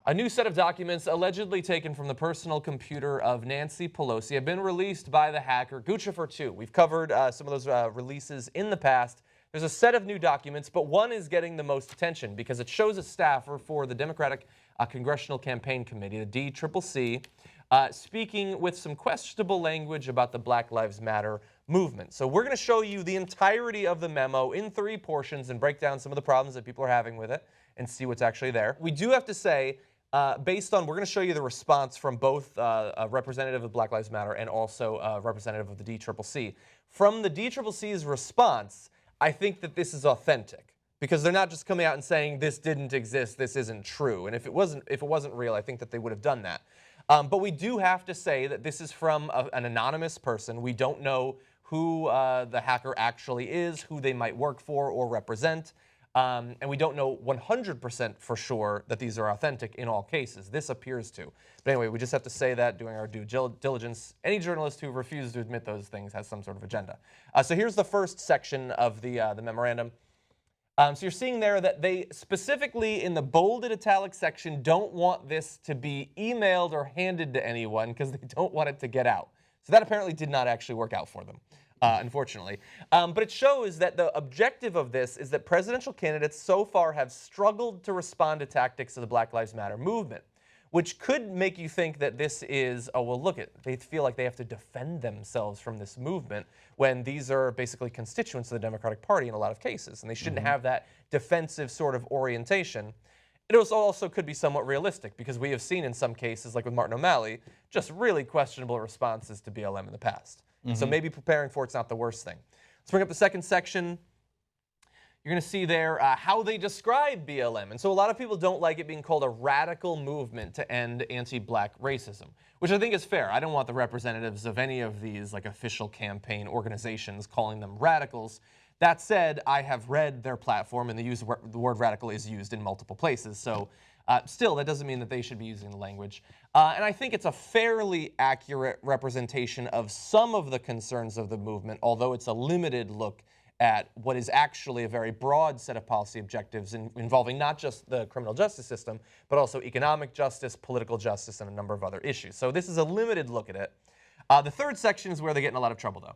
A new set of documents allegedly taken from the personal computer of Nancy Pelosi have been released by the hacker Guccifer 2. We've covered some of those releases in the past. There's a set of new documents, but one is getting the most attention because it shows a staffer for the Democratic Congressional Campaign Committee, the DCCC, speaking with some questionable language about the Black Lives Matter movement. So we're going to show you the entirety of the memo in 3 portions and break down some of the problems that people are having with it and see what's actually there. We do have to say, based on, we're going to show you the response from both a representative of Black Lives Matter and also a representative of the DCCC. From the DCCC's response, I think that this is authentic because they're not just coming out and saying this didn't exist, this isn't true. And if it wasn't real, I think that they would have done that. But we do have to say that this is from an anonymous person. We don't know who the hacker actually is, who they might work for or represent. And we don't know 100% for sure that these are authentic in all cases. This appears to. But anyway, we just have to say that, doing our due diligence. Any journalist who refuses to admit those things has some sort of agenda. So here's the first section of the memorandum. So you're seeing there that they specifically, in the bolded italic section, don't want this to be emailed or handed to anyone because they don't want it to get out. So that apparently did not actually work out for them. Unfortunately. But it shows that the objective of this is that presidential candidates so far have struggled to respond to tactics of the Black Lives Matter movement, which could make you think that this is, oh, well, look, they feel like they have to defend themselves from this movement when these are basically constituents of the Democratic Party in a lot of cases, and they shouldn't have that defensive sort of orientation. It also could be somewhat realistic because we have seen in some cases, like with Martin O'Malley, just really questionable responses to BLM in the past. So maybe preparing for it's not the worst thing. Let's bring up the second section. You're going to see there how they describe BLM. And so a lot of people don't like it being called a radical movement to end anti-black racism, which I think is fair. I don't want the representatives of any of these like official campaign organizations calling them radicals. That said, I have read their platform, and the word radical is used in multiple places. So still, that doesn't mean that they should be using the language. And I think it's a fairly accurate representation of some of the concerns of the movement, although it's a limited look at what is actually a very broad set of policy objectives involving not just the criminal justice system, but also economic justice, political justice, and a number of other issues. So this is a limited look at it. The third section is where they get in a lot of trouble, though.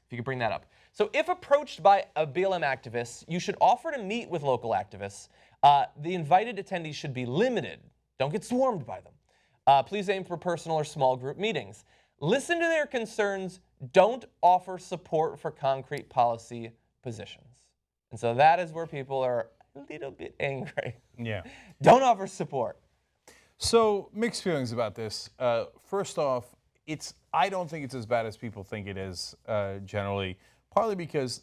If you could bring that up. So if approached by a BLM activist, you should offer to meet with local activists. The invited attendees should be limited. Don't get swarmed by them. Please aim for personal or small group meetings. Listen to their concerns. Don't offer support for concrete policy positions. And so that is where people are a little bit angry. Yeah. Don't offer support. So mixed feelings about this. First off, I don't think it's as bad as people think it is generally, partly because,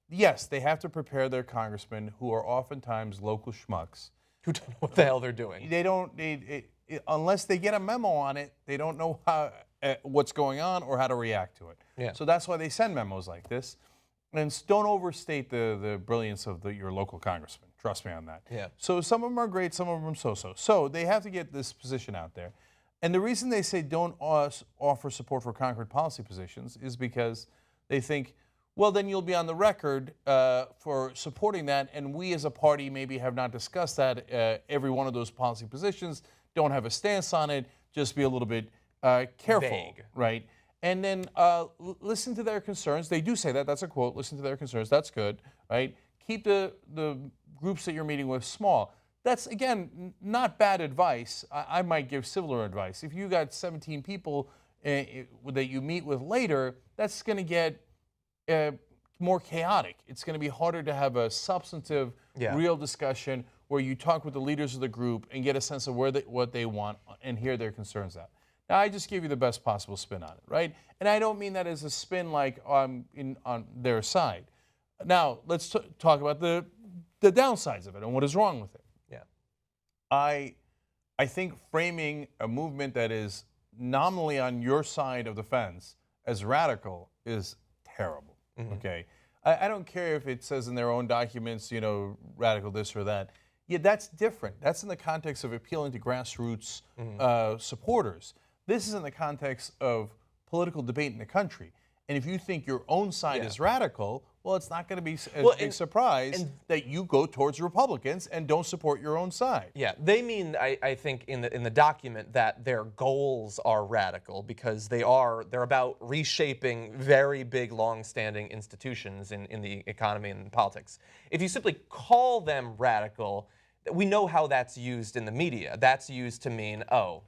yes, they have to prepare their congressmen who are oftentimes local schmucks. Who don't know what the hell they're doing. They don't, unless they get a memo on it, they don't know what's going on or how to react to it. Yeah. So that's why they send memos like this. And don't overstate the brilliance of your local congressman. Trust me on that. Yeah. So some of them are great, some of them so-so. So they have to get this position out there. And the reason they say don't offer support for concrete policy positions is because they think, well, then you'll be on the record for supporting that, and we as a party maybe have not discussed that. Every one of those policy positions, don't have a stance on it, just be a little bit careful, vague. Right? And then listen to their concerns. They do say that, that's a quote, listen to their concerns, that's good, right? Keep the groups that you're meeting with small. That's, again, not bad advice. I might give similar advice. If you got 17 people that you meet with later, that's going to get more chaotic. It's going to be harder to have a substantive, real discussion where you talk with the leaders of the group and get a sense of what they want and hear their concerns out. Now, I just gave you the best possible spin on it, right? And I don't mean that as a spin like on their side. Now, let's talk about the downsides of it and what is wrong with it. I think framing a movement that is nominally on your side of the fence as radical is terrible, okay? I don't care if it says in their own documents, you know, radical this or that. Yeah, that's different. That's in the context of appealing to grassroots supporters. This is in the context of political debate in the country. And if you think your own side is radical, well, it's not going to be a big surprise that you go towards Republicans and don't support your own side. Yeah, they mean, I think, in the document that their goals are radical because they're about reshaping very big, long-standing institutions in the economy and politics. If you simply call them radical, we know how that's used in the media. That's used to mean, oh,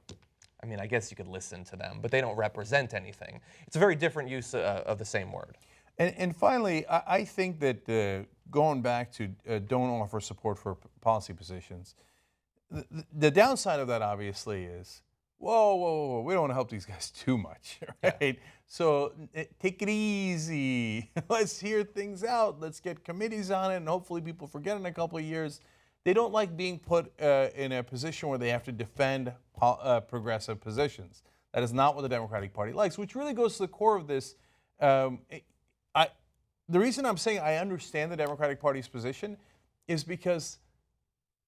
I mean, I guess you could listen to them, but they don't represent anything. It's a very different use of the same word. And finally, I think that going back to don't offer support for policy positions, the downside of that obviously is, whoa, we don't want to help these guys too much, right? Yeah. So take it easy. Let's hear things out. Let's get committees on it, and hopefully people forget in a couple of years. They don't like being put in a position where they have to defend progressive positions. That is not what the Democratic Party likes, which really goes to the core of this. The reason I'm saying I understand the Democratic Party's position is because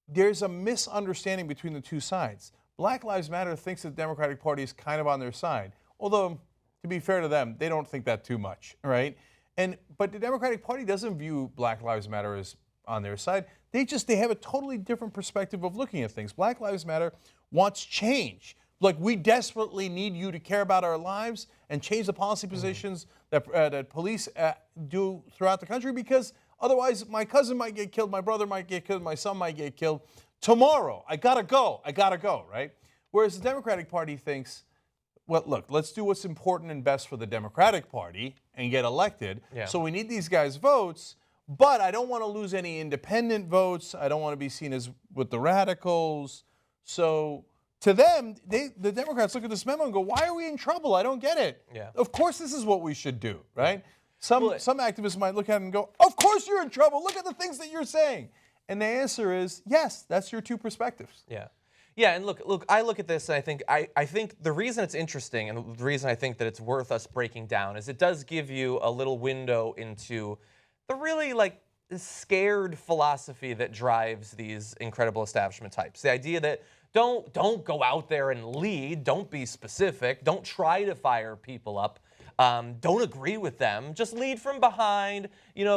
there's a misunderstanding between the two sides. Black Lives Matter thinks that the Democratic Party is kind of on their side, although, to be fair to them, they don't think that too much, right? But the Democratic Party doesn't view Black Lives Matter as on their side. They have a totally different perspective of looking at things. Black Lives Matter wants change. Like, we desperately need you to care about our lives and change the policy positions that police do throughout the country, because otherwise my cousin might get killed, my brother might get killed, my son might get killed tomorrow. I gotta go, right? Whereas the Democratic Party thinks, well, look, let's do what's important and best for the Democratic Party and get elected. Yeah. So we need these guys' votes, but I don't want to lose any independent votes. I don't want to be seen as with the radicals. So to them, the Democrats look at this memo and go, why are we in trouble? I don't get it. Yeah. Of course this is what we should do, right? Some activists might look at it and go, of course you're in trouble. Look at the things that you're saying. And the answer is, yes, that's your two perspectives. Yeah. Yeah, and look, I look at this and I think the reason it's interesting and the reason I think that it's worth us breaking down is it does give you a little window into the really scared philosophy that drives these incredible establishment types. The idea that don't go out there and lead, don't be specific, don't try to fire people up, don't agree with them, just lead from behind,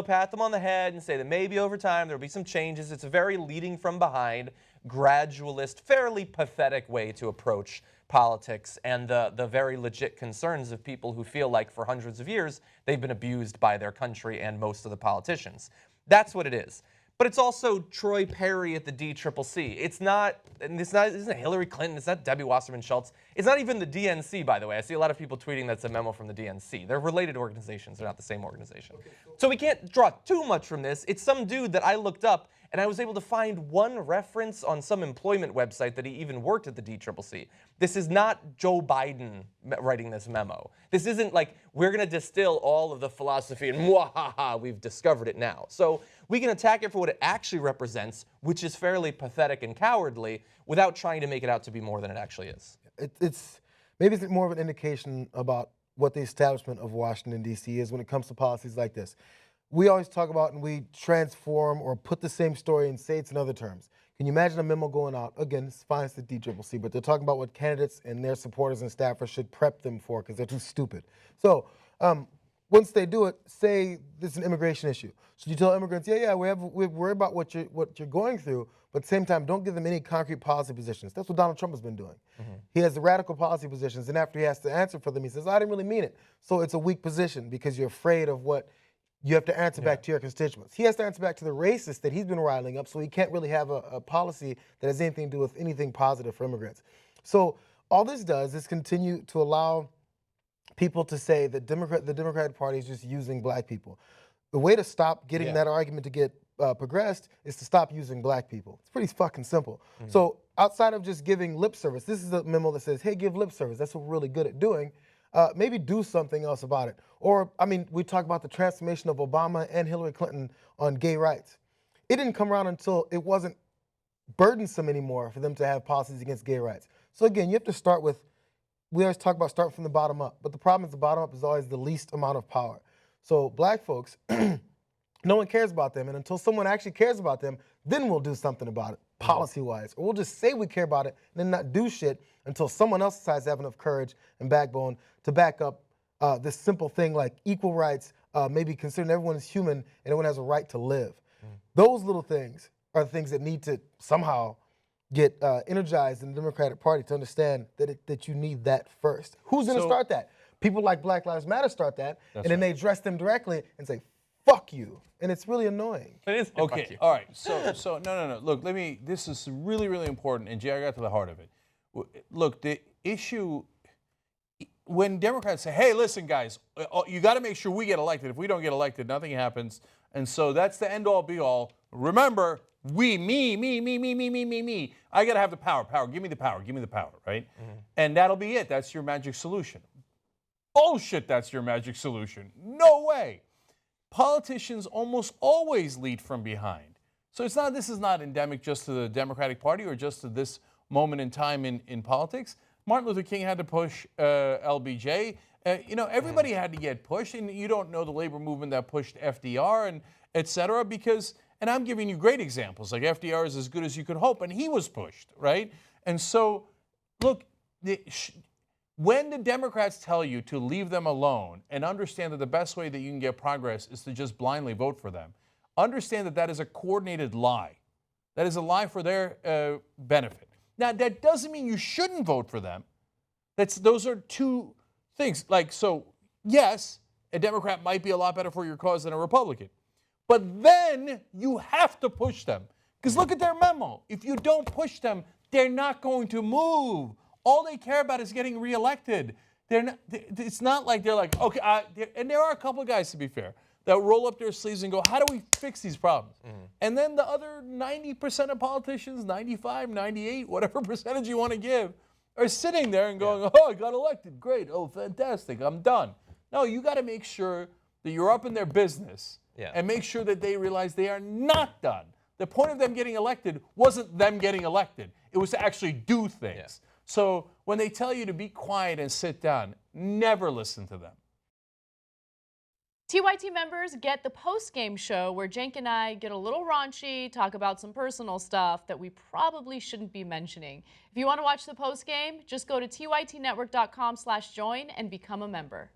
pat them on the head and say that maybe over time there'll be some changes. It's a very leading from behind, gradualist, fairly pathetic way to approach politics and the very legit concerns of people who feel like for hundreds of years they've been abused by their country and most of the politicians. That's what it is. But it's also Troy Perry at the DCCC. It's not Hillary Clinton. It's not Debbie Wasserman Schultz. It's not even the DNC, by the way. I see a lot of people tweeting that's a memo from the DNC. They're related organizations. They're not the same organization. Okay, cool. So we can't draw too much from this. It's some dude that I looked up, and I was able to find one reference on some employment website that he even worked at the DCCC. This is not Joe Biden writing this memo. This isn't like we're going to distill all of the philosophy and mwahaha, we've discovered it now. So we can attack it for what it actually represents, which is fairly pathetic and cowardly, without trying to make it out to be more than it actually is. Maybe it's more of an indication about what the establishment of Washington, D.C. is when it comes to policies like this. We always talk about and we transform or put the same story and say it's in other terms. Can you imagine a memo going out? Again, it's fine, it's the DCCC, but they're talking about what candidates and their supporters and staffers should prep them for because they're too stupid. So once they do it, say this is an immigration issue. So you tell immigrants, we're worried about what you're going through, but at the same time, don't give them any concrete policy positions. That's what Donald Trump has been doing. Mm-hmm. He has the radical policy positions, and after he has to answer for them, he says, I didn't really mean it. So it's a weak position because you're afraid of what you have to answer back to your constituents. He has to answer back to the racists that he's been riling up, so he can't really have a policy that has anything to do with anything positive for immigrants. So all this does is continue to allow people to say that the Democratic Party is just using black people. The way to stop getting that argument to get progressed is to stop using black people. It's pretty fucking simple. Mm-hmm. So outside of just giving lip service, this is a memo that says, hey, give lip service. That's what we're really good at doing. Maybe do something else about it. Or, we talk about the transformation of Obama and Hillary Clinton on gay rights. It didn't come around until it wasn't burdensome anymore for them to have policies against gay rights. So again, you have to start with, we always talk about starting from the bottom up, but the problem is the bottom up is always the least amount of power. So black folks, no one cares about them, and until someone actually cares about them, then we'll do something about it, policy-wise. Or we'll just say we care about it and then not do shit until someone else decides to have enough courage and backbone to back up this simple thing like equal rights, maybe considering everyone is human and everyone has a right to live. Those little things are the things that need to somehow get energized in the Democratic Party to understand that you need that first. Who's going to start that? People like Black Lives Matter start that, and then they address them directly and say, fuck you. And it's really annoying. It is. Okay, all right. So no. Look, this is really, really important, and Jay, I got to the heart of it. Look, the issue, when Democrats say, hey, listen, guys, you got to make sure we get elected. If we don't get elected, nothing happens. And so that's the end all be all. Remember, me. I got to have the power. Give me the power, right? And that'll be it. That's your magic solution. Bullshit, that's your magic solution. No way. Politicians almost always lead from behind. So this is not endemic just to the Democratic Party or just to this moment in time in politics. Martin Luther King had to push LBJ. Everybody had to get pushed, and you don't know the labor movement that pushed FDR and et cetera, because, and I'm giving you great examples, like FDR is as good as you could hope, and he was pushed, right? And so, look, when the Democrats tell you to leave them alone and understand that the best way that you can get progress is to just blindly vote for them, understand that that is a coordinated lie. That is a lie for their benefit. Now, that doesn't mean you shouldn't vote for them. Those are two things. Yes, a Democrat might be a lot better for your cause than a Republican. But then you have to push them. Because look at their memo. If you don't push them, they're not going to move. All they care about is getting reelected. It's not like they're like, okay, and there are a couple of guys, to be fair, that roll up their sleeves and go, how do we fix these problems? And then the other 90% of politicians, 95, 98, whatever percentage you want to give, are sitting there and going, oh, I got elected, great, oh, fantastic, I'm done. No, you got to make sure that you're up in their business and make sure that they realize they are not done. The point of them getting elected wasn't them getting elected. It was to actually do things. Yeah. So when they tell you to be quiet and sit down, never listen to them. TYT members get the post-game show where Cenk and I get a little raunchy, talk about some personal stuff that we probably shouldn't be mentioning. If you want to watch the post-game, just go to tytnetwork.com/join and become a member.